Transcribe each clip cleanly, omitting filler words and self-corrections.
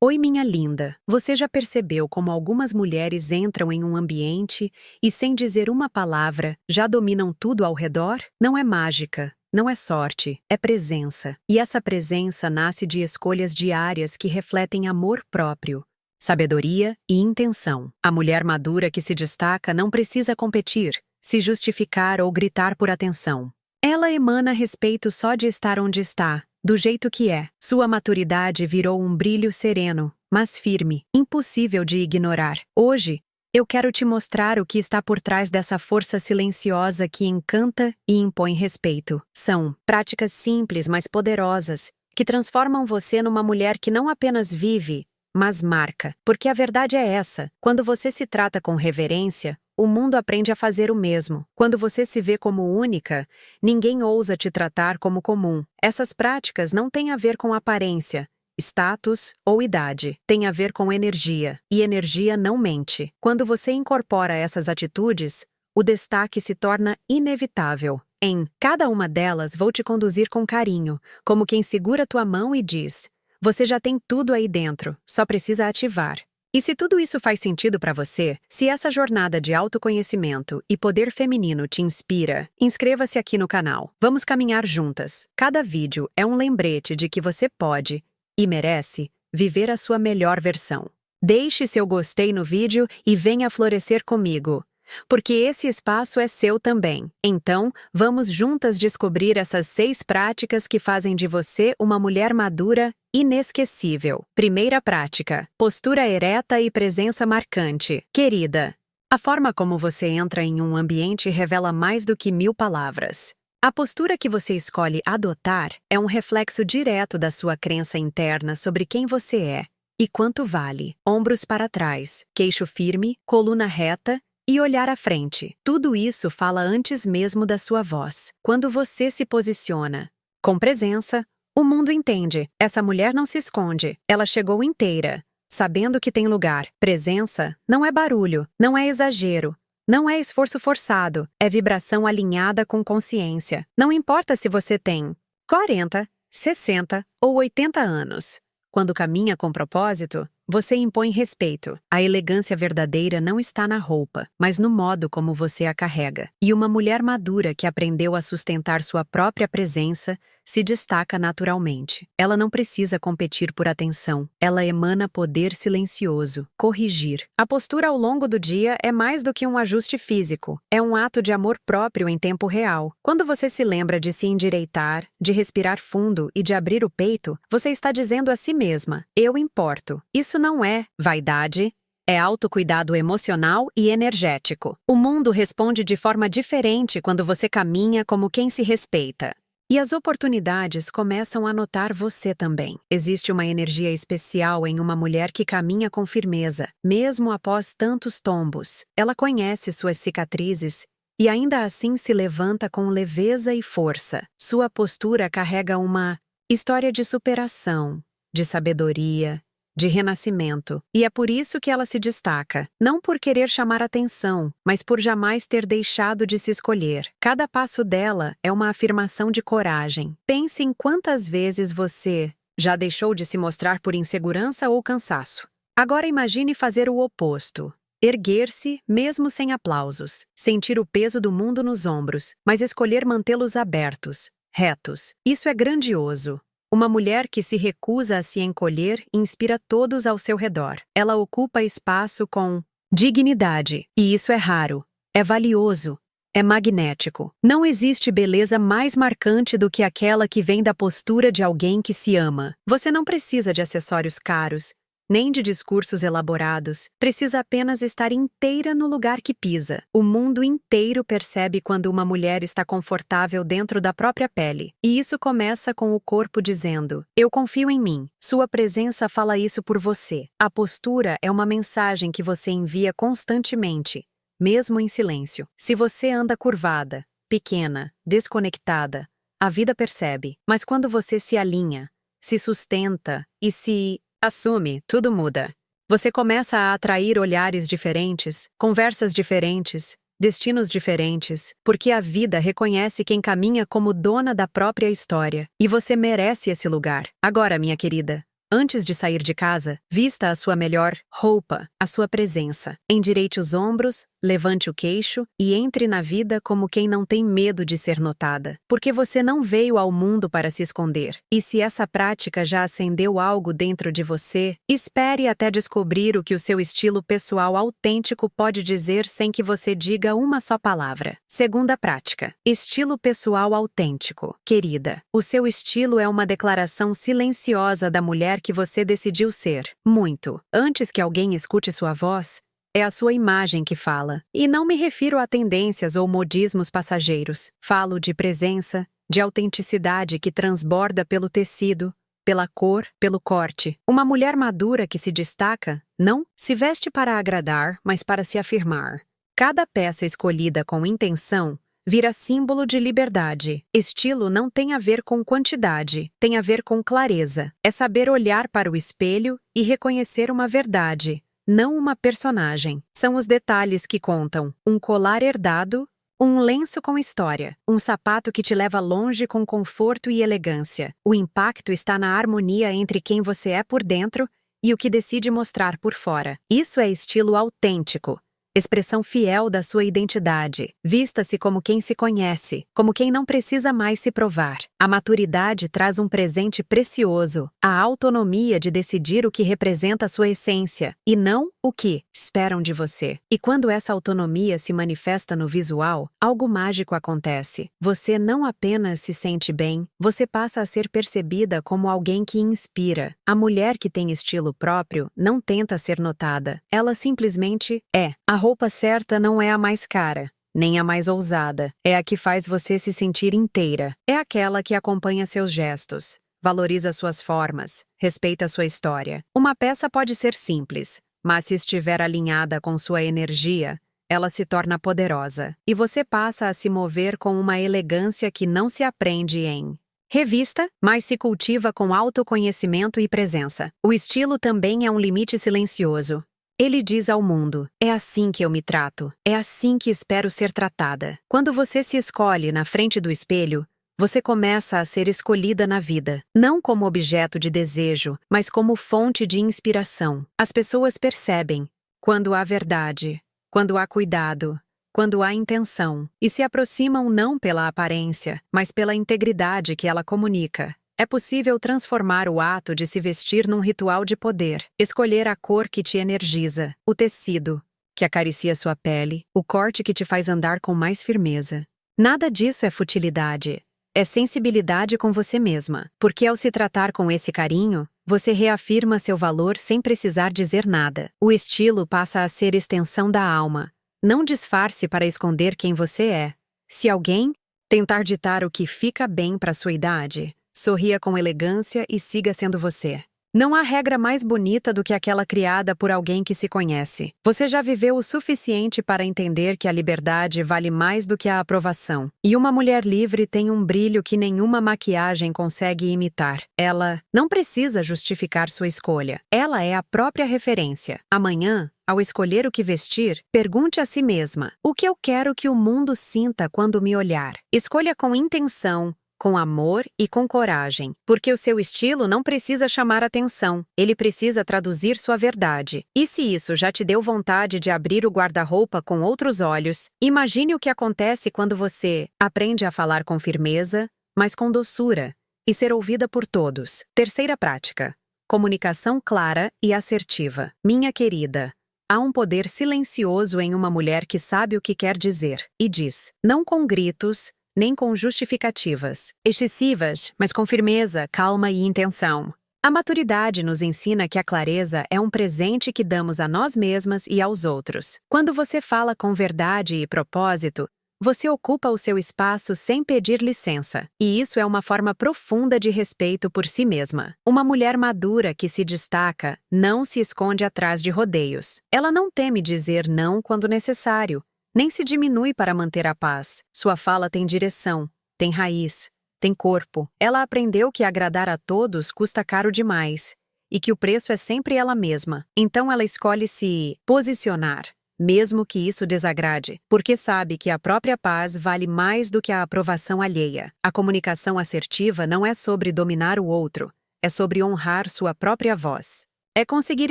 Oi, minha linda. Você já percebeu como algumas mulheres entram em um ambiente e, sem dizer uma palavra, já dominam tudo ao redor? Não é mágica, não é sorte, é presença. E essa presença nasce de escolhas diárias que refletem amor próprio, sabedoria e intenção. A mulher madura que se destaca não precisa competir, se justificar ou gritar por atenção. Ela emana respeito só de estar onde está, do jeito que é. Sua maturidade virou um brilho sereno, mas firme, impossível de ignorar. Hoje, eu quero te mostrar o que está por trás dessa força silenciosa que encanta e impõe respeito. São práticas simples, mas poderosas, que transformam você numa mulher que não apenas vive, mas marca. Porque a verdade é essa: quando você se trata com reverência, o mundo aprende a fazer o mesmo. Quando você se vê como única, ninguém ousa te tratar como comum. Essas práticas não têm a ver com aparência, status ou idade. Têm a ver com energia. E energia não mente. Quando você incorpora essas atitudes, o destaque se torna inevitável. Em cada uma delas, vou te conduzir com carinho, como quem segura tua mão e diz: você já tem tudo aí dentro, só precisa ativar. E se tudo isso faz sentido para você, se essa jornada de autoconhecimento e poder feminino te inspira, inscreva-se aqui no canal. Vamos caminhar juntas. Cada vídeo é um lembrete de que você pode e merece viver a sua melhor versão. Deixe seu gostei no vídeo e venha florescer comigo, porque esse espaço é seu também. Então, vamos juntas descobrir essas 6 práticas que fazem de você uma mulher madura inesquecível. Primeira prática: postura ereta e presença marcante. Querida, a forma como você entra em um ambiente revela mais do que 1000 palavras. A postura que você escolhe adotar é um reflexo direto da sua crença interna sobre quem você é e quanto vale. Ombros para trás, queixo firme, coluna reta e olhar à frente. Tudo isso fala antes mesmo da sua voz. Quando você se posiciona com presença, o mundo entende. Essa mulher não se esconde. Ela chegou inteira, sabendo que tem lugar. Presença não é barulho, não é exagero, não é esforço forçado. É vibração alinhada com consciência. Não importa se você tem 40, 60 ou 80 anos. Quando caminha com propósito, você impõe respeito. A elegância verdadeira não está na roupa, mas no modo como você a carrega. E uma mulher madura que aprendeu a sustentar sua própria presença se destaca naturalmente. Ela não precisa competir por atenção. Ela emana poder silencioso, corrigir. A postura ao longo do dia é mais do que um ajuste físico. É um ato de amor próprio em tempo real. Quando você se lembra de se endireitar, de respirar fundo e de abrir o peito, você está dizendo a si mesma: eu importo. Isso não é vaidade, é autocuidado emocional e energético. O mundo responde de forma diferente quando você caminha como quem se respeita. E as oportunidades começam a notar você também. Existe uma energia especial em uma mulher que caminha com firmeza, mesmo após tantos tombos. Ela conhece suas cicatrizes e ainda assim se levanta com leveza e força. Sua postura carrega uma história de superação, de sabedoria, de renascimento. E é por isso que ela se destaca, não por querer chamar atenção, mas por jamais ter deixado de se escolher. Cada passo dela é uma afirmação de coragem. Pense em quantas vezes você já deixou de se mostrar por insegurança ou cansaço. Agora imagine fazer o oposto. Erguer-se, mesmo sem aplausos. Sentir o peso do mundo nos ombros, mas escolher mantê-los abertos, retos. Isso é grandioso. Uma mulher que se recusa a se encolher inspira todos ao seu redor. Ela ocupa espaço com dignidade. E isso é raro, é valioso, é magnético. Não existe beleza mais marcante do que aquela que vem da postura de alguém que se ama. Você não precisa de acessórios caros, nem de discursos elaborados. Precisa apenas estar inteira no lugar que pisa. O mundo inteiro percebe quando uma mulher está confortável dentro da própria pele. E isso começa com o corpo dizendo: eu confio em mim. Sua presença fala isso por você. A postura é uma mensagem que você envia constantemente, mesmo em silêncio. Se você anda curvada, pequena, desconectada, a vida percebe. Mas quando você se alinha, se sustenta e se assume, tudo muda. Você começa a atrair olhares diferentes, conversas diferentes, destinos diferentes, porque a vida reconhece quem caminha como dona da própria história. E você merece esse lugar. Agora, minha querida, Antes de sair de casa, vista a sua melhor roupa, a sua presença. Endireite os ombros, levante o queixo e entre na vida como quem não tem medo de ser notada. Porque você não veio ao mundo para se esconder. E se essa prática já acendeu algo dentro de você, espere até descobrir o que o seu estilo pessoal autêntico pode dizer sem que você diga uma só palavra. Segunda prática. Estilo pessoal autêntico. Querida, o seu estilo é uma declaração silenciosa da mulher que você decidiu ser. Muito. Antes que alguém escute sua voz, é a sua imagem que fala. E não me refiro a tendências ou modismos passageiros. Falo de presença, de autenticidade que transborda pelo tecido, pela cor, pelo corte. Uma mulher madura que se destaca, não se veste para agradar, mas para se afirmar. Cada peça escolhida com intenção vira símbolo de liberdade. Estilo não tem a ver com quantidade, tem a ver com clareza. É saber olhar para o espelho e reconhecer uma verdade, não uma personagem. São os detalhes que contam. Um colar herdado, um lenço com história, um sapato que te leva longe com conforto e elegância. O impacto está na harmonia entre quem você é por dentro e o que decide mostrar por fora. Isso é estilo autêntico. Expressão fiel da sua identidade. Vista-se como quem se conhece, como quem não precisa mais se provar. A maturidade traz um presente precioso, a autonomia de decidir o que representa a sua essência, e não o que esperam de você. E quando essa autonomia se manifesta no visual, algo mágico acontece. Você não apenas se sente bem, você passa a ser percebida como alguém que inspira. A mulher que tem estilo próprio não tenta ser notada, ela simplesmente é. A roupa certa não é a mais cara, nem a mais ousada. É a que faz você se sentir inteira. É aquela que acompanha seus gestos, valoriza suas formas, respeita sua história. Uma peça pode ser simples, mas se estiver alinhada com sua energia, ela se torna poderosa. E você passa a se mover com uma elegância que não se aprende em revista, mas se cultiva com autoconhecimento e presença. O estilo também é um limite silencioso. Ele diz ao mundo, é assim que eu me trato, é assim que espero ser tratada. Quando você se escolhe na frente do espelho, você começa a ser escolhida na vida, não como objeto de desejo, mas como fonte de inspiração. As pessoas percebem quando há verdade, quando há cuidado, quando há intenção, e se aproximam não pela aparência, mas pela integridade que ela comunica. É possível transformar o ato de se vestir num ritual de poder, escolher a cor que te energiza, o tecido que acaricia sua pele, o corte que te faz andar com mais firmeza. Nada disso é futilidade, é sensibilidade com você mesma, porque ao se tratar com esse carinho, você reafirma seu valor sem precisar dizer nada. O estilo passa a ser extensão da alma, não disfarce para esconder quem você é. Se alguém tentar ditar o que fica bem para sua idade, sorria com elegância e siga sendo você. Não há regra mais bonita do que aquela criada por alguém que se conhece. Você já viveu o suficiente para entender que a liberdade vale mais do que a aprovação. E uma mulher livre tem um brilho que nenhuma maquiagem consegue imitar. Ela não precisa justificar sua escolha. Ela é a própria referência. Amanhã, ao escolher o que vestir, pergunte a si mesma: o que eu quero que o mundo sinta quando me olhar? Escolha com intenção, com amor e com coragem, porque o seu estilo não precisa chamar atenção, ele precisa traduzir sua verdade. E se isso já te deu vontade de abrir o guarda-roupa com outros olhos, imagine o que acontece quando você aprende a falar com firmeza, mas com doçura, e ser ouvida por todos. Terceira prática: comunicação clara e assertiva. Minha querida, há um poder silencioso em uma mulher que sabe o que quer dizer, e diz, não com gritos, nem com justificativas excessivas, mas com firmeza, calma e intenção. A maturidade nos ensina que a clareza é um presente que damos a nós mesmas e aos outros. Quando você fala com verdade e propósito, você ocupa o seu espaço sem pedir licença, e isso é uma forma profunda de respeito por si mesma. Uma mulher madura que se destaca não se esconde atrás de rodeios. Ela não teme dizer não quando necessário, nem se diminui para manter a paz. Sua fala tem direção, tem raiz, tem corpo. Ela aprendeu que agradar a todos custa caro demais e que o preço é sempre ela mesma. Então ela escolhe se posicionar, mesmo que isso desagrade, porque sabe que a própria paz vale mais do que a aprovação alheia. A comunicação assertiva não é sobre dominar o outro, é sobre honrar sua própria voz. É conseguir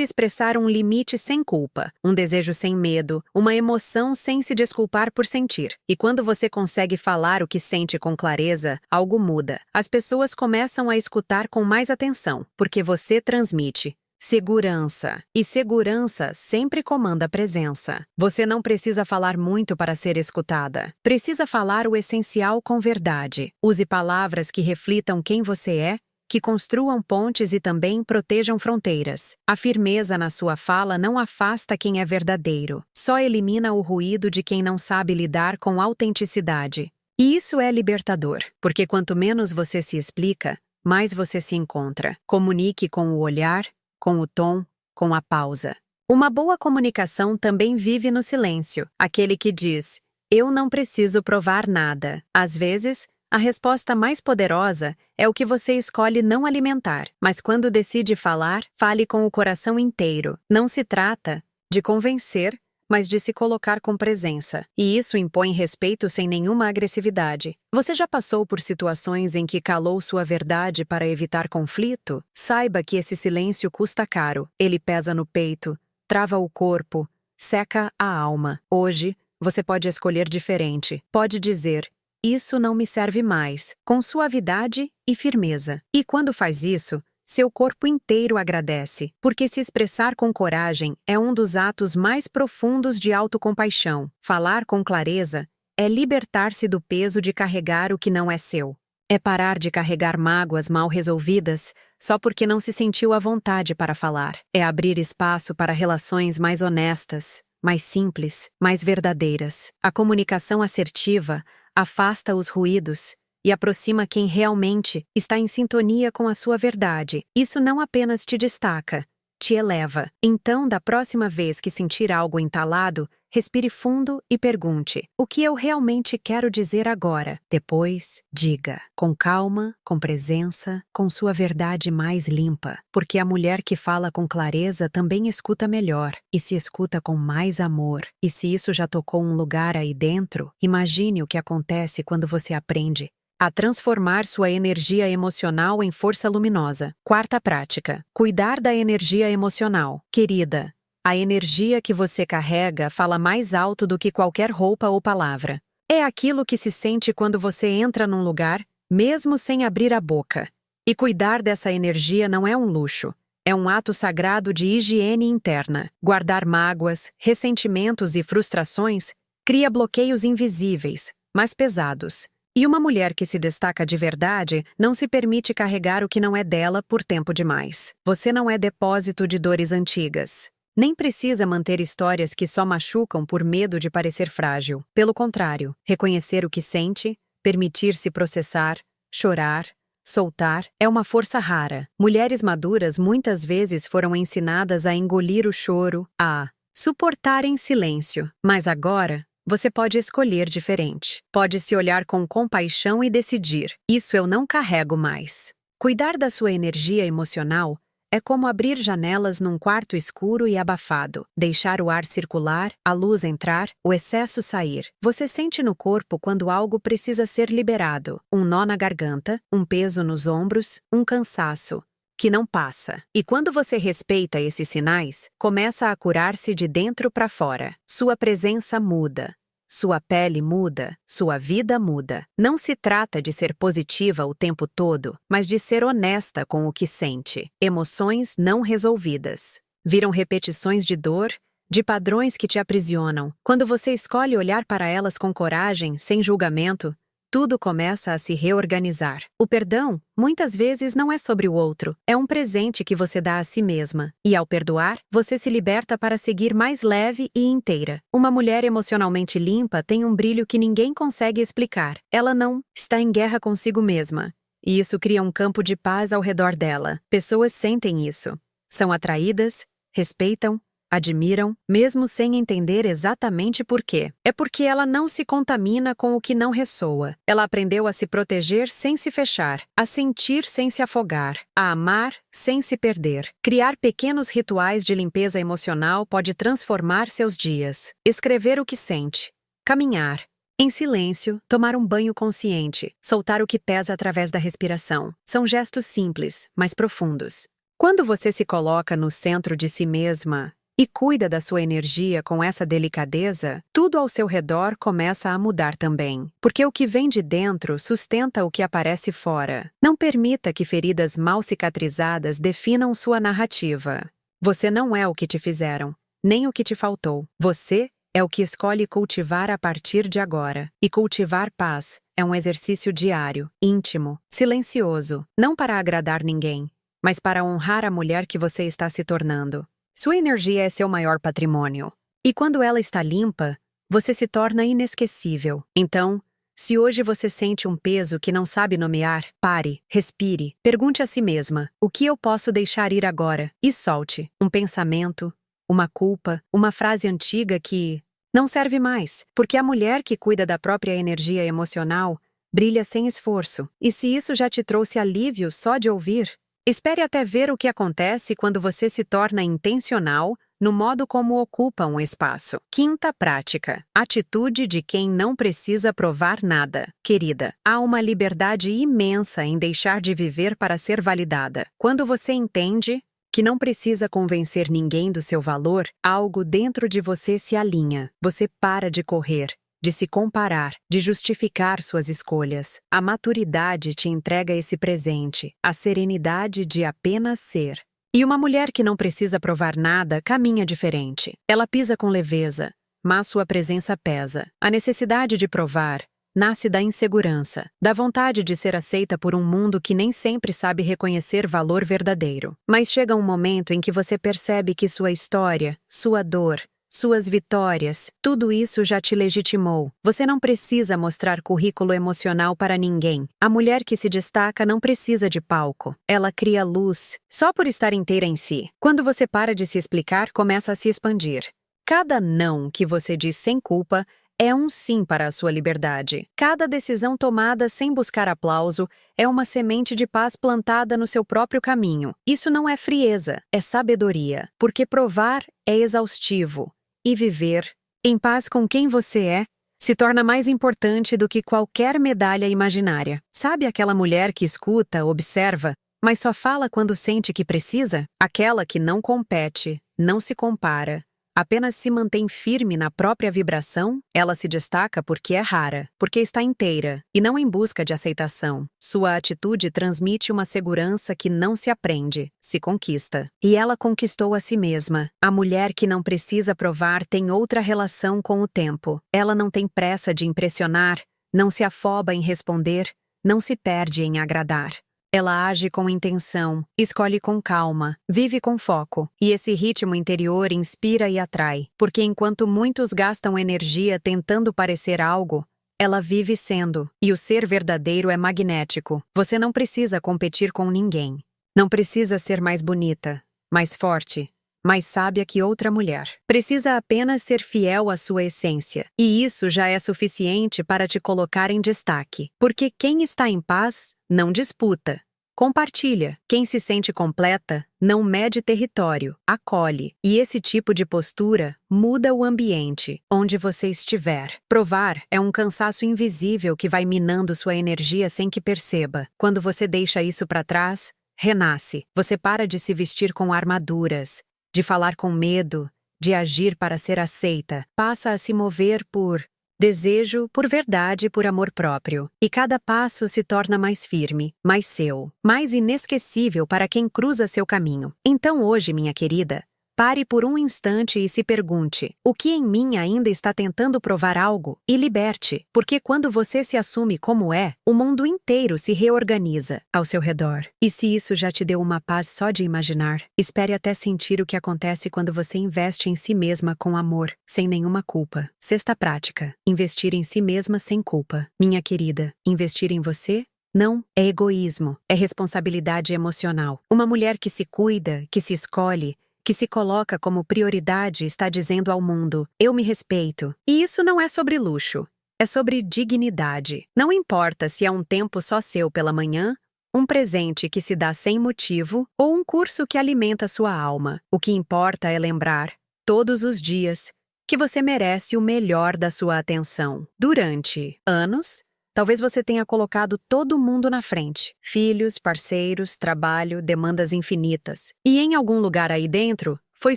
expressar um limite sem culpa, um desejo sem medo, uma emoção sem se desculpar por sentir. E quando você consegue falar o que sente com clareza, algo muda. As pessoas começam a escutar com mais atenção, porque você transmite segurança. E segurança sempre comanda presença. Você não precisa falar muito para ser escutada. Precisa falar o essencial com verdade. Use palavras que reflitam quem você é, que construam pontes e também protejam fronteiras. A firmeza na sua fala não afasta quem é verdadeiro, só elimina o ruído de quem não sabe lidar com autenticidade. E isso é libertador, porque quanto menos você se explica, mais você se encontra. Comunique com o olhar, com o tom, com a pausa. Uma boa comunicação também vive no silêncio, aquele que diz: "Eu não preciso provar nada." Às vezes, a resposta mais poderosa é o que você escolhe não alimentar, mas quando decide falar, fale com o coração inteiro. Não se trata de convencer, mas de se colocar com presença. E isso impõe respeito sem nenhuma agressividade. Você já passou por situações em que calou sua verdade para evitar conflito? Saiba que esse silêncio custa caro. Ele pesa no peito, trava o corpo, seca a alma. Hoje, você pode escolher diferente. Pode dizer: "Isso não me serve mais", com suavidade e firmeza. E quando faz isso, seu corpo inteiro agradece, porque se expressar com coragem é um dos atos mais profundos de autocompaixão. Falar com clareza é libertar-se do peso de carregar o que não é seu. É parar de carregar mágoas mal resolvidas só porque não se sentiu à vontade para falar. É abrir espaço para relações mais honestas, mais simples, mais verdadeiras. A comunicação assertiva afasta os ruídos e aproxima quem realmente está em sintonia com a sua verdade. Isso não apenas te destaca, te eleva. Então, da próxima vez que sentir algo entalado, respire fundo e pergunte: "O que eu realmente quero dizer agora?" Depois, diga, com calma, com presença, com sua verdade mais limpa. Porque a mulher que fala com clareza também escuta melhor, e se escuta com mais amor. E se isso já tocou um lugar aí dentro, imagine o que acontece quando você aprende a transformar sua energia emocional em força luminosa. Quarta prática: cuidar da energia emocional. Querida, a energia que você carrega fala mais alto do que qualquer roupa ou palavra. É aquilo que se sente quando você entra num lugar, mesmo sem abrir a boca. E cuidar dessa energia não é um luxo. É um ato sagrado de higiene interna. Guardar mágoas, ressentimentos e frustrações cria bloqueios invisíveis, mas pesados. E uma mulher que se destaca de verdade não se permite carregar o que não é dela por tempo demais. Você não é depósito de dores antigas. Nem precisa manter histórias que só machucam por medo de parecer frágil. Pelo contrário, reconhecer o que sente, permitir-se processar, chorar, soltar, é uma força rara. Mulheres maduras muitas vezes foram ensinadas a engolir o choro, a suportar em silêncio. Mas agora, você pode escolher diferente. Pode se olhar com compaixão e decidir: "Isso eu não carrego mais." Cuidar da sua energia emocional é como abrir janelas num quarto escuro e abafado. Deixar o ar circular, a luz entrar, o excesso sair. Você sente no corpo quando algo precisa ser liberado. Um nó na garganta, um peso nos ombros, um cansaço que não passa. E quando você respeita esses sinais, começa a curar-se de dentro para fora. Sua presença muda. Sua pele muda, sua vida muda. Não se trata de ser positiva o tempo todo, mas de ser honesta com o que sente. Emoções não resolvidas viram repetições de dor, de padrões que te aprisionam. Quando você escolhe olhar para elas com coragem, sem julgamento, tudo começa a se reorganizar. O perdão, muitas vezes, não é sobre o outro. É um presente que você dá a si mesma. E ao perdoar, você se liberta para seguir mais leve e inteira. Uma mulher emocionalmente limpa tem um brilho que ninguém consegue explicar. Ela não está em guerra consigo mesma. E isso cria um campo de paz ao redor dela. Pessoas sentem isso. São atraídas, respeitam, admiram, mesmo sem entender exatamente por quê. É porque ela não se contamina com o que não ressoa. Ela aprendeu a se proteger sem se fechar, a sentir sem se afogar, a amar sem se perder. Criar pequenos rituais de limpeza emocional pode transformar seus dias. Escrever o que sente, caminhar, Em silêncio, tomar um banho consciente, soltar o que pesa através da respiração. São gestos simples, mas profundos. Quando você se coloca no centro de si mesma e cuida da sua energia com essa delicadeza, tudo ao seu redor começa a mudar também. Porque o que vem de dentro sustenta o que aparece fora. Não permita que feridas mal cicatrizadas definam sua narrativa. Você não é o que te fizeram, nem o que te faltou. Você é o que escolhe cultivar a partir de agora. E cultivar paz é um exercício diário, íntimo, silencioso, não para agradar ninguém, mas para honrar a mulher que você está se tornando. Sua energia é seu maior patrimônio. E quando ela está limpa, você se torna inesquecível. Então, se hoje você sente um peso que não sabe nomear, pare, respire, pergunte a si mesma: o que eu posso deixar ir agora? E solte um pensamento, uma culpa, uma frase antiga que não serve mais, porque a mulher que cuida da própria energia emocional brilha sem esforço. E se isso já te trouxe alívio só de ouvir, espere até ver o que acontece quando você se torna intencional no modo como ocupa um espaço. Quinta prática: atitude de quem não precisa provar nada. Querida, há uma liberdade imensa em deixar de viver para ser validada. Quando você entende que não precisa convencer ninguém do seu valor, algo dentro de você se alinha. Você para de correr, de se comparar, de justificar suas escolhas. A maturidade te entrega esse presente, a serenidade de apenas ser. E uma mulher que não precisa provar nada caminha diferente. Ela pisa com leveza, mas sua presença pesa. A necessidade de provar nasce da insegurança, da vontade de ser aceita por um mundo que nem sempre sabe reconhecer valor verdadeiro. Mas chega um momento em que você percebe que sua história, sua dor, suas vitórias, tudo isso já te legitimou. Você não precisa mostrar currículo emocional para ninguém. A mulher que se destaca não precisa de palco. Ela cria luz, só por estar inteira em si. Quando você para de se explicar, começa a se expandir. Cada não que você diz sem culpa é um sim para a sua liberdade. Cada decisão tomada sem buscar aplauso é uma semente de paz plantada no seu próprio caminho. Isso não é frieza, é sabedoria, porque provar é exaustivo. E viver, em paz com quem você é, se torna mais importante do que qualquer medalha imaginária. Sabe aquela mulher que escuta, observa, mas só fala quando sente que precisa? Aquela que não compete, não se compara, apenas se mantém firme na própria vibração. Ela se destaca porque é rara, porque está inteira, e não em busca de aceitação. Sua atitude transmite uma segurança que não se aprende, se conquista. E ela conquistou a si mesma. A mulher que não precisa provar tem outra relação com o tempo. Ela não tem pressa de impressionar, não se afoba em responder, não se perde em agradar. Ela age com intenção, escolhe com calma, vive com foco, e esse ritmo interior inspira e atrai, porque enquanto muitos gastam energia tentando parecer algo, ela vive sendo, e o ser verdadeiro é magnético. Você não precisa competir com ninguém. Não precisa ser mais bonita, mais forte, mais sábia que outra mulher. Precisa apenas ser fiel à sua essência, e isso já é suficiente para te colocar em destaque. Porque quem está em paz não disputa, compartilha. Quem se sente completa não mede território, acolhe. E esse tipo de postura muda o ambiente onde você estiver. Provar é um cansaço invisível que vai minando sua energia sem que perceba. Quando você deixa isso para trás, renasce. Você para de se vestir com armaduras, de falar com medo, de agir para ser aceita. Passa a se mover por desejo, por verdade, por amor próprio. E cada passo se torna mais firme, mais seu, mais inesquecível para quem cruza seu caminho. Então hoje, minha querida, pare por um instante e se pergunte: o que em mim ainda está tentando provar algo? E liberte, porque quando você se assume como é, o mundo inteiro se reorganiza ao seu redor. E se isso já te deu uma paz só de imaginar, espere até sentir o que acontece quando você investe em si mesma com amor, sem nenhuma culpa. Sexta prática: investir em si mesma sem culpa. Minha querida, investir em você não é egoísmo, é responsabilidade emocional. Uma mulher que se cuida, que se escolhe, que se coloca como prioridade está dizendo ao mundo: eu me respeito. E isso não é sobre luxo, é sobre dignidade. Não importa se é um tempo só seu pela manhã, um presente que se dá sem motivo ou um curso que alimenta sua alma. O que importa é lembrar, todos os dias, que você merece o melhor da sua atenção. Durante anos, talvez você tenha colocado todo mundo na frente. Filhos, parceiros, trabalho, demandas infinitas. E em algum lugar aí dentro, foi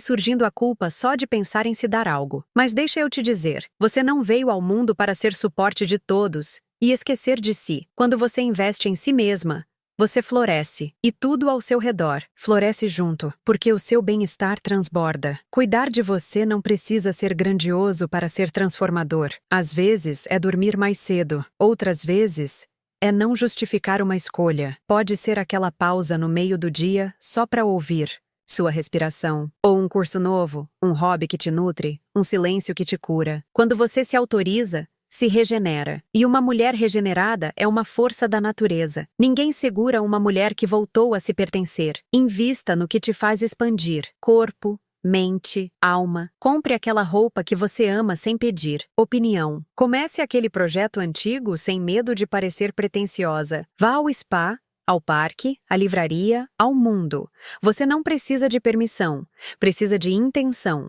surgindo a culpa só de pensar em se dar algo. Mas deixa eu te dizer, você não veio ao mundo para ser suporte de todos e esquecer de si. Quando você investe em si mesma, você floresce, e tudo ao seu redor floresce junto, porque o seu bem-estar transborda. Cuidar de você não precisa ser grandioso para ser transformador. Às vezes é dormir mais cedo, outras vezes é não justificar uma escolha. Pode ser aquela pausa no meio do dia só para ouvir sua respiração, ou um curso novo, um hobby que te nutre, um silêncio que te cura. Quando você se autoriza, se regenera. E uma mulher regenerada é uma força da natureza. Ninguém segura uma mulher que voltou a se pertencer. Invista no que te faz expandir. Corpo, mente, alma. Compre aquela roupa que você ama sem pedir. Opinião. Comece aquele projeto antigo sem medo de parecer pretensiosa. Vá ao spa, ao parque, à livraria, ao mundo. Você não precisa de permissão. Precisa de intenção.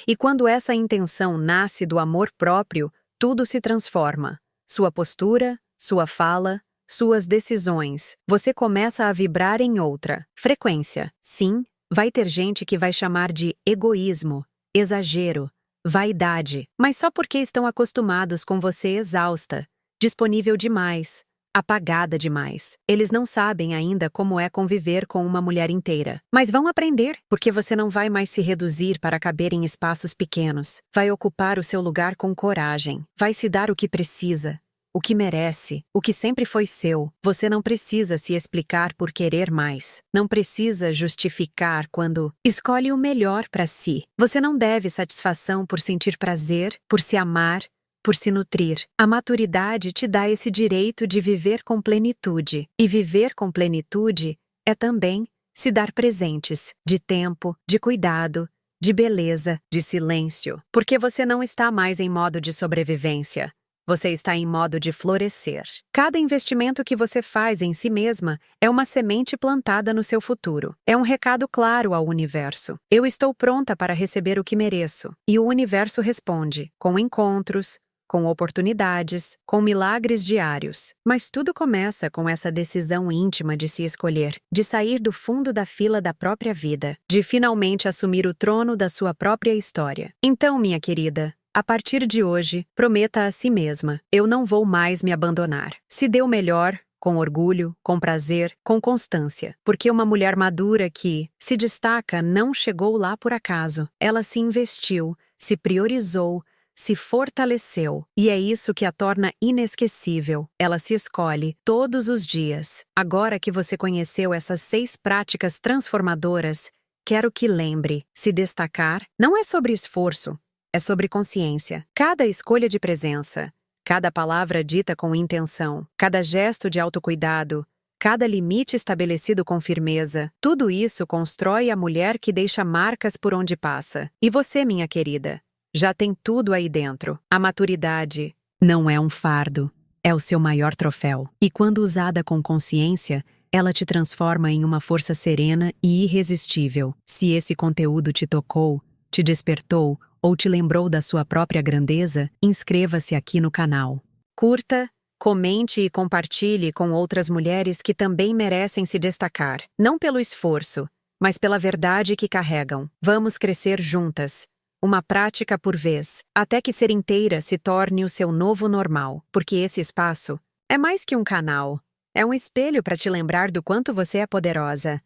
E quando essa intenção nasce do amor próprio, tudo se transforma. Sua postura, sua fala, suas decisões. Você começa a vibrar em outra frequência. Sim, vai ter gente que vai chamar de egoísmo, exagero, vaidade, mas só porque estão acostumados com você exausta, disponível demais, apagada demais. Eles não sabem ainda como é conviver com uma mulher inteira. Mas vão aprender, porque você não vai mais se reduzir para caber em espaços pequenos. Vai ocupar o seu lugar com coragem. Vai se dar o que precisa, o que merece, o que sempre foi seu. Você não precisa se explicar por querer mais. Não precisa justificar quando escolhe o melhor para si. Você não deve satisfação por sentir prazer, por se amar, por se nutrir. A maturidade te dá esse direito de viver com plenitude. E viver com plenitude é também se dar presentes, de tempo, de cuidado, de beleza, de silêncio. Porque você não está mais em modo de sobrevivência. Você está em modo de florescer. Cada investimento que você faz em si mesma é uma semente plantada no seu futuro. É um recado claro ao universo. Eu estou pronta para receber o que mereço. E o universo responde, com encontros, com oportunidades, com milagres diários. Mas tudo começa com essa decisão íntima de se escolher, de sair do fundo da fila da própria vida, de finalmente assumir o trono da sua própria história. Então, minha querida, a partir de hoje, prometa a si mesma: eu não vou mais me abandonar. Se dê o melhor, com orgulho, com prazer, com constância. Porque uma mulher madura que se destaca não chegou lá por acaso. Ela se investiu, se priorizou, se fortaleceu, e é isso que a torna inesquecível. Ela se escolhe todos os dias. Agora que você conheceu essas 6 práticas transformadoras, quero que lembre: se destacar não é sobre esforço, é sobre consciência. Cada escolha de presença, cada palavra dita com intenção, cada gesto de autocuidado, cada limite estabelecido com firmeza, tudo isso constrói a mulher que deixa marcas por onde passa. E você, minha querida, já tem tudo aí dentro. A maturidade não é um fardo, é o seu maior troféu. E quando usada com consciência, ela te transforma em uma força serena e irresistível. Se esse conteúdo te tocou, te despertou ou te lembrou da sua própria grandeza, inscreva-se aqui no canal. Curta, comente e compartilhe com outras mulheres que também merecem se destacar. Não pelo esforço, mas pela verdade que carregam. Vamos crescer juntas. Uma prática por vez, até que ser inteira se torne o seu novo normal, porque esse espaço é mais que um canal, é um espelho para te lembrar do quanto você é poderosa.